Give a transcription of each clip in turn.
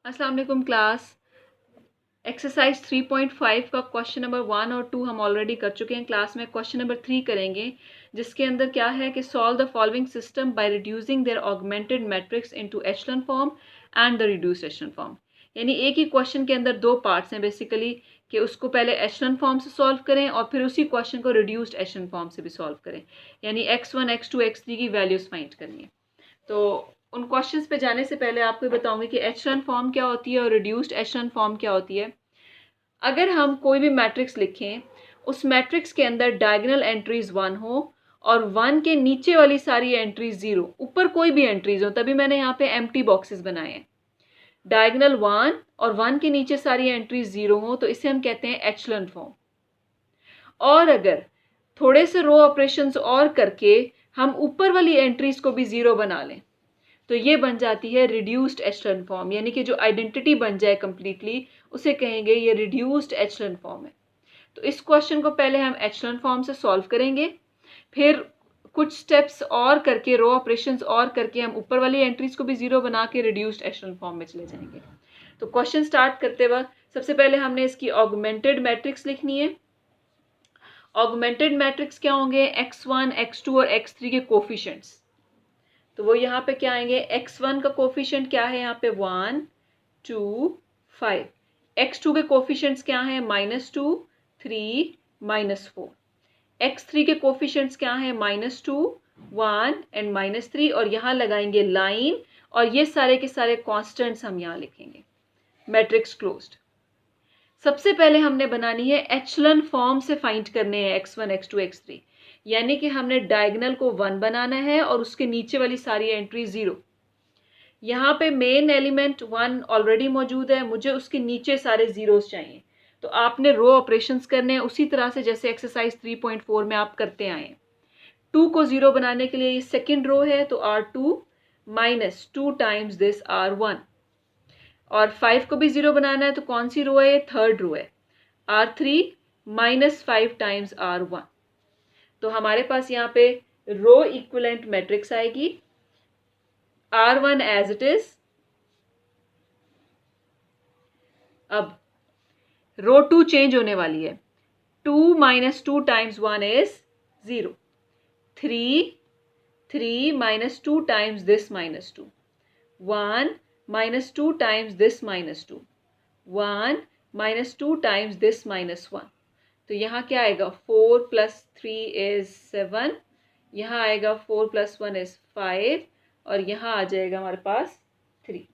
अस्सलाम वालेकुम class. Exercise 3.5 का क्वेश्चन नंबर 1 और 2 हम ऑलरेडी कर चुके हैं। क्लास में क्वेश्चन नंबर 3 करेंगे, जिसके अंदर क्या है कि solve the following system by reducing their augmented matrix into echelon form and the reduced echelon form. यानी एक ही क्वेश्चन के अंदर दो पार्ट्स हैं बेसिकली, कि उसको पहले एचेलॉन फॉर्म से सॉल्व करें और फिर उसी क्वेश्चन को रिड्यूस्ड एचेलॉन फॉर्म से भी सॉल्व करें। यानी x1 x2 x3 की वैल्यूज फाइंड करनी है। तो उन क्वेश्चंस पे जाने से पहले आपको ये बताऊंगी कि एचेलॉन फॉर्म क्या होती है और रिड्यूस्ड एचेलॉन फॉर्म क्या होती है। अगर हम कोई भी मैट्रिक्स लिखें, उस मैट्रिक्स के अंदर डायगोनल एंट्रीज 1 हो और 1 के नीचे वाली सारी एंट्रीज 0, ऊपर कोई भी एंट्रीज हो, तभी मैंने यहाँ पे एम्प्टी बॉक्सेस बनाए हैं। डायगोनल 1 और 1 के नीचे सारी एंट्रीज 0 हो तो इसे हम कहते हैं एचेलॉन फॉर्म। और अगर थोड़े से रो ऑपरेशंस और करके हम ऊपर वाली एंट्रीज को भी 0 बना लें तो ये बन जाती है रिड्यूस्ड एचेलॉन फॉर्म। यानी कि जो आइडेंटिटी बन जाए कंप्लीटली, उसे कहेंगे ये रिड्यूस्ड एचेलॉन फॉर्म है। तो इस क्वेश्चन को पहले हम एचेलॉन फॉर्म से सॉल्व करेंगे, फिर कुछ स्टेप्स और करके, रो ऑपरेशंस और करके, हम ऊपर वाली एंट्रीज को भी 0 बना के रिड्यूस्ड एचेलॉन फॉर्म में चले जाएंगे। तो क्वेश्चन स्टार्ट करते वक्त सबसे पहले हमने इसकी ऑगमेंटेड मैट्रिक्स लिखनी है। ऑगमेंटेड मैट्रिक्स क्या होंगे? x1 x2 और x3 के कोफिशिएंट्स। तो वो यहाँ पे क्या आएंगे? x1 का कोफिशिएंट क्या है यहाँ पे? 1 2 5। x2 के कोफिशिएंट्स क्या हैं? -2 3 -4। x3 के कोफिशिएंट्स क्या हैं? -2 1 एंड -3। और यहाँ लगाएंगे लाइन और ये सारे के सारे कॉन्स्टेंट्स हम यहाँ लिखेंगे। Matrix closed. सबसे पहले हमने बनानी है एचेलॉन फॉर्म से फाइंड करने हैं x1 x2 x3। यानी कि हमने डायगोनल को 1 बनाना है और उसके नीचे वाली सारी एंट्री 0। यहाँ पे मेन एलिमेंट 1 ऑलरेडी मौजूद है, मुझे उसके नीचे सारे जीरोस चाहिए। तो आपने रो ऑपरेशंस करने हैं उसी तरह से जैसे एक्सरसाइज 3.4 में आप करते आए हैं। 2 को 0 बनाने के लिए ये सेकेंड रो है, तो R2 -2 टाइम्स दिस R1। और 5 को भी 0 बनाना है तो कौन सी रो है? ये थर्ड रो है, R3 -5 टाइम्स R1। तो हमारे पास यहाँ पे रो इक्विवेलेंट मैट्रिक्स आएगी, R1 एज इट इज। अब रो 2 चेंज होने वाली है, 2 -2 times 1 is 0। 3 -2 times this -2। 1 -2 times this -2। 1 -2 times this -1। तो यहाँ क्या आएगा? 4 + 3 इज 7। यहाँ आएगा 4 + 1 इज 5 और यहाँ आ जाएगा हमारे पास 3।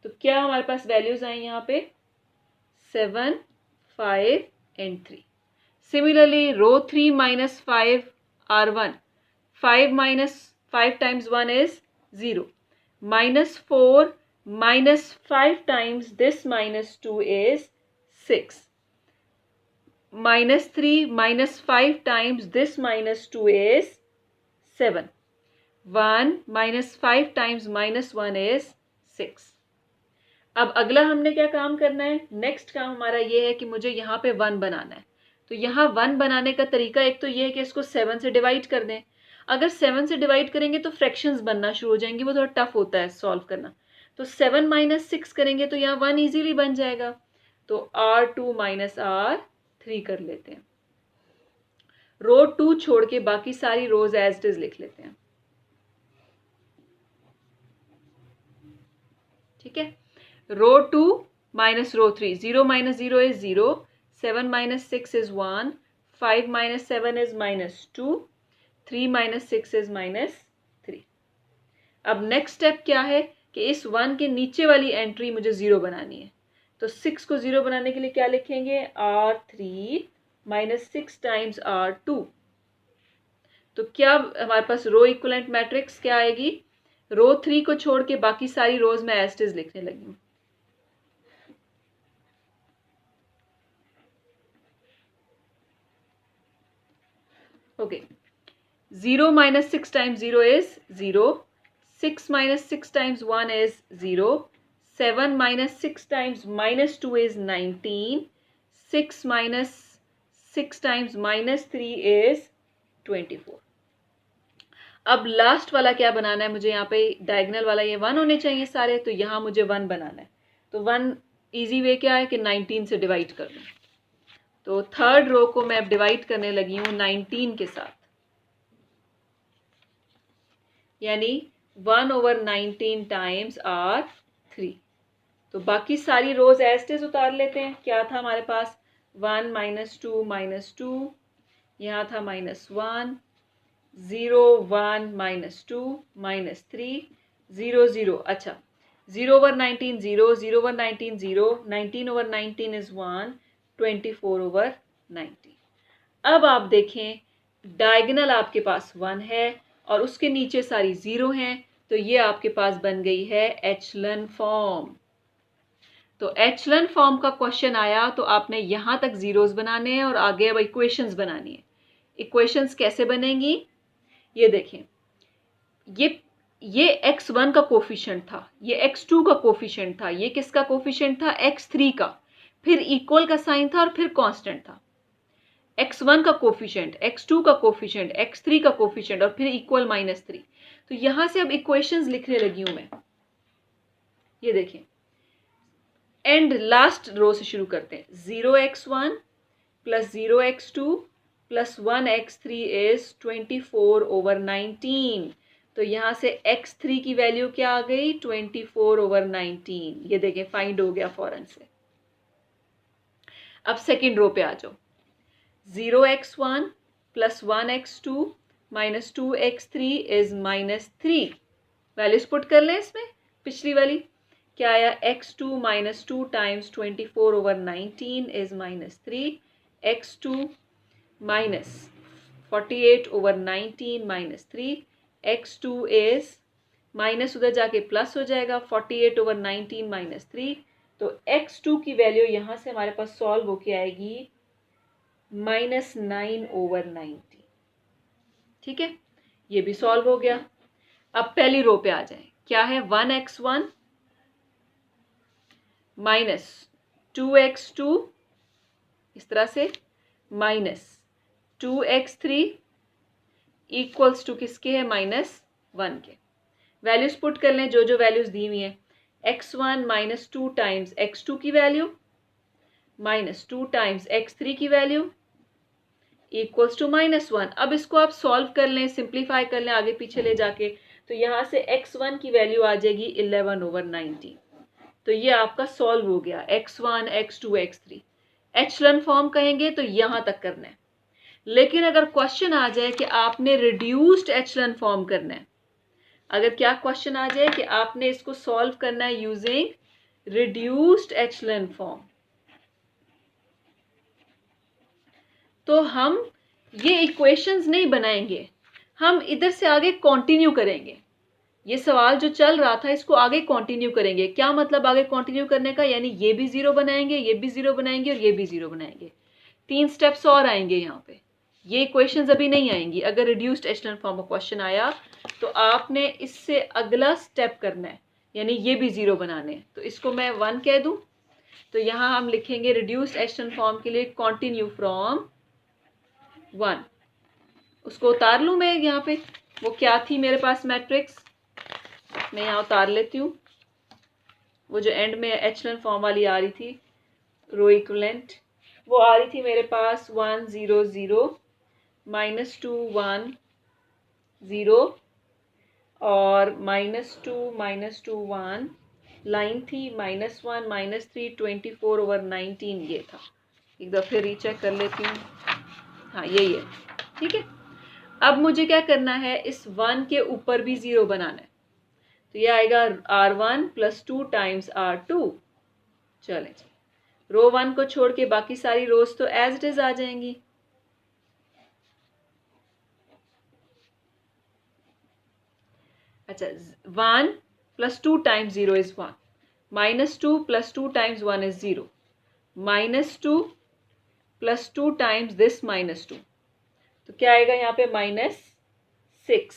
तो क्या हमारे पास वैल्यूज आई यहाँ पे? 7 5 एंड 3। Similarly row 3 -5 R1। 5 -5 times 1 is 0। -4 -5 times this -2 is 6। -3 -5 times this -2 is 7। 1 -5 times -1 is 6। अब अगला हमने क्या काम करना है? नेक्स्ट काम हमारा ये है कि मुझे यहाँ पे 1 बनाना है। तो यहाँ 1 बनाने का तरीका एक तो ये है कि इसको 7 से डिवाइड कर दें। अगर 7 से डिवाइड करेंगे तो फ्रैक्शंस बनना शुरू हो जाएंगे, वो थोड़ा टफ होता है सॉल्व करना। तो 7 - 6 करेंगे तो यहाँ 1 इजीली बन जाएगा। तो R2 - R3 कर लेते हैं। रो 2 छोड़ के बाकी सारी रोज एज इट इज लिख लेते हैं। ठीक है। रो 2 - रो 3, 0 - 0 is 0, 7 - 6 is 1, 5 - 7 is -2, 3 - 6 is -3। अब नेक्स्ट स्टेप क्या है कि इस 1 के नीचे वाली एंट्री मुझे 0 बनानी है। तो 6 को 0 बनाने के लिए क्या लिखेंगे? R3 -6 times R2। तो क्या हमारे पास रो इक्विवेलेंट मैट्रिक्स क्या आएगी? रो 3 को छोड़ के बाकी सारी रोज में एज इट इज लिखने लगी हूँ। Okay. 0 - 6 times 0 is 0, 6 - 6 times 1 is 0, 7 - 6 times -2 is 19, 6 - 6 times -3 is 24। अब लास्ट वाला क्या बनाना है मुझे, यहाँ पे डायगनल वाला ये 1 होने चाहिए सारे, तो यहाँ मुझे 1 बनाना है। तो 1 ईजी वे क्या है कि 19 से डिवाइड कर दूँ। तो थर्ड रो को मैं अब डिवाइड करने लगी हूँ 19 के साथ, यानी 1/19 टाइम्स R3। तो बाकी सारी रोज एज इट इज उतार लेते हैं। क्या था हमारे पास, 1 -2 -2, यहाँ था -1, 0 1 -2 -3 0 0। अच्छा, 0/19 0, 0/19 0, 19/19 इज 1, 24/19। अब आप देखें डायगोनल आपके पास 1 है और उसके नीचे सारी 0 हैं, तो ये आपके पास बन गई है एचलन फॉर्म। तो एचलन फॉर्म का क्वेश्चन आया तो आपने यहां तक जीरोस बनाने हैं और आगे अब इक्वेशंस बनानी है। इक्वेशंस कैसे बनेंगी, ये देखें, ये x1 का कोफिशिएंट था, ये x2 का कोफिशिएंट था, ये किसका कोफिशिएंट था, x3 का, फिर इक्वल का साइन था और फिर कांस्टेंट था। x1 का कोफिशिएंट, x2 का कोफिशिएंट, x3 का कोफिशिएंट और फिर इक्वल -3। तो यहां से अब इक्वेशंस लिखने लगी हूं मैं। ये देखें, एंड लास्ट रो से शुरू करते हैं। 0x1 + 0x2 + 1x3 is 24/19। तो यहां से x3 की वैल्यू क्या आ गई, 24/19। ये देखें फाइंड हो गया फौरन से। अब सेकेंड रो पे आ जाओ। 0x1 + 1x2 - 2x3 is -3। Values put कर लें इसमें, पिछली वाली क्या आया, x2 - 2 times 24/19 is -3, x2 - 48/19 -3, x2 is minus उधर जाके प्लस हो जाएगा, 48/19 -3। तो x2 की वैल्यू यहां से हमारे पास सॉल्व होके आएगी -9/90। ठीक है, ये भी सॉल्व हो गया। अब पहली रो पे आ जाए, क्या है, 1x1 - 2x2 इस तरह से -2x3 इक्वल्स टू किसके है, -1 के। वैल्यूज पुट कर लें जो जो वैल्यूज दी हुई है। x1 - 2 टाइम्स x2 की वैल्यू -2 टाइम्स x3 की वैल्यू इक्वल्स टू -1। अब इसको आप सॉल्व कर लें, सिंप्लीफाई कर लें आगे पीछे ले जाके, तो यहां से x1 की वैल्यू आ जाएगी 11/19। तो ये आपका सॉल्व हो गया, x1 x2 x3। एचलन फॉर्म कहेंगे तो यहां तक करना है। लेकिन अगर क्वेश्चन आ जाए कि आपने रिड्यूस्ड एचलन फॉर्म करना है, अगर क्या क्वेश्चन आ जाए कि आपने इसको सॉल्व करना है यूजिंग रिड्यूस्ड एचलन फॉर्म, तो हम ये इक्वेशंस नहीं बनाएंगे, हम इधर से आगे कंटिन्यू करेंगे। ये सवाल जो चल रहा था इसको आगे कंटिन्यू करेंगे। क्या मतलब आगे कंटिन्यू करने का, यानी ये भी 0 बनाएंगे, ये भी 0 बनाएंगे और ये भी 0 बनाएंगे। 3 स्टेप्स और आएंगे यहाँ पे, ये इक्वेशंस अभी नहीं आएंगी। अगर रिड्यूस्ड एचलन फॉर्म का क्वेश्चन आया तो आपने इससे अगला स्टेप करना है, यानी ये भी 0 बनाने हैं। तो इसको मैं 1 कह दूं, तो यहाँ हम लिखेंगे रिड्यूस्ड एचलन फॉर्म के लिए कंटिन्यू फ्रॉम 1। उसको उतार लूँ मैं यहाँ पे, वो क्या थी मेरे पास मैट्रिक्स, मैं यहाँ उतार लेती हूँ। वो जो एंड में एचलन फॉर्म वाली आ रही थी रो इक्विवेलेंट, वो आ रही थी मेरे पास 1 0 0 -2 1 0 और -2 -2 1 लाइन थी, -1 -3 24/19 ये था। एक दफ़े रीचेक कर लेती हूँ, हाँ यही है। ठीक है, अब मुझे क्या करना है, इस 1 के ऊपर भी 0 बनाना है। तो ये आएगा R1 + 2 टाइम्स R2। चलें, रो 1 को छोड़ के बाकी सारी रोज तो एज इट इज आ जाएंगी। अच्छा, 1 + 2 times 0 is 1, -2 + 2 times 1 is 0, -2 + 2 times this -2, तो क्या आएगा यहाँ पे, -6,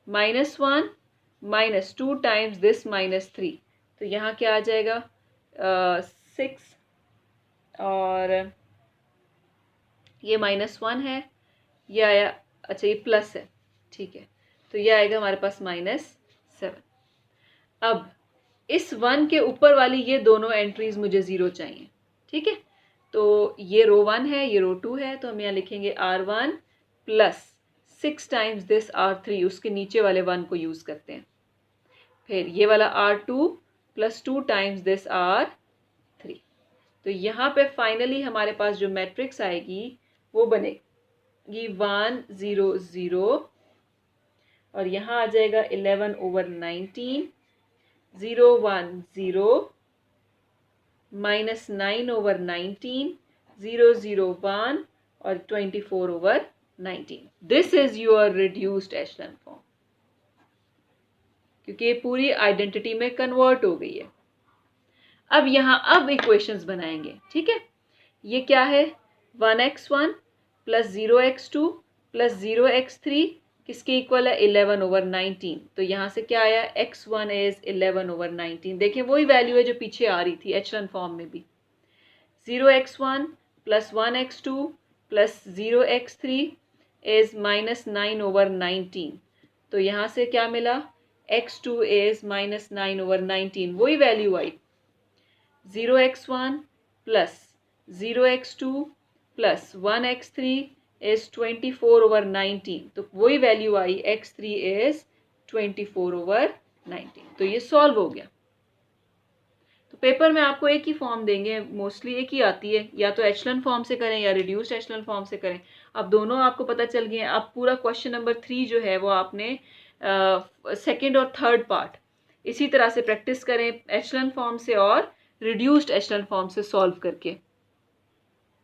-1 -2 टाइम्स दिस -3, तो यहाँ क्या आ जाएगा, 6 और ये -1 है, ये आया, अच्छा ये प्लस है, ठीक है, तो ये आएगा हमारे पास -7। अब इस 1 के ऊपर वाली ये दोनों एंट्रीज मुझे 0 चाहिए, ठीक है। तो ये रो 1 है, ये रो 2 है, तो हम यहाँ लिखेंगे R1 plus 6 times this R3, उसके नीचे वाले 1 को यूज़ करते हैं। फिर ये वाला R2 plus 2 times this R3। तो यहाँ पे फाइनली हमारे पास जो मैट्रिक्स आएगी वो बनेगी 1 0 0, और यहाँ आ जाएगा 11/19, 0 1 0, -9/19, 0 0 1 और 24/19। This is your reduced echelon form, क्योंकि ये पूरी आइडेंटिटी में कन्वर्ट हो गई है। अब यहाँ अब इक्वेशंस बनाएंगे, ठीक है। ये क्या है, 1x1 plus 0x2 plus 0x3 किसके इक्वल है, 11/19। तो यहाँ से क्या आया, x1 इज 11/19। देखें वही वैल्यू है जो पीछे आ रही थी एचलन फॉर्म में भी। 0x1 plus 1x2 plus 0x3 is -9/19। तो यहाँ से क्या मिला, x2 इज -9/19, वही value I. 0x1 plus 0x2 plus 1x3 is 24/19, तो वही वैल्यू आई, x3 इज 24/19। तो ये सॉल्व हो गया। तो पेपर में आपको एक ही फॉर्म देंगे, मोस्टली एक ही आती है, या तो एचलन फॉर्म से करें या रिड्यूस्ड एचलन फॉर्म से करें। अब दोनों आपको पता चल गए। अब पूरा क्वेश्चन नंबर 3 जो है वो आपने सेकंड और थर्ड पार्ट इसी तरह से प्रैक्टिस करें, एचलन फॉर्म से और रिड्यूस्ड एचलन फॉर्म से सॉल्व करके।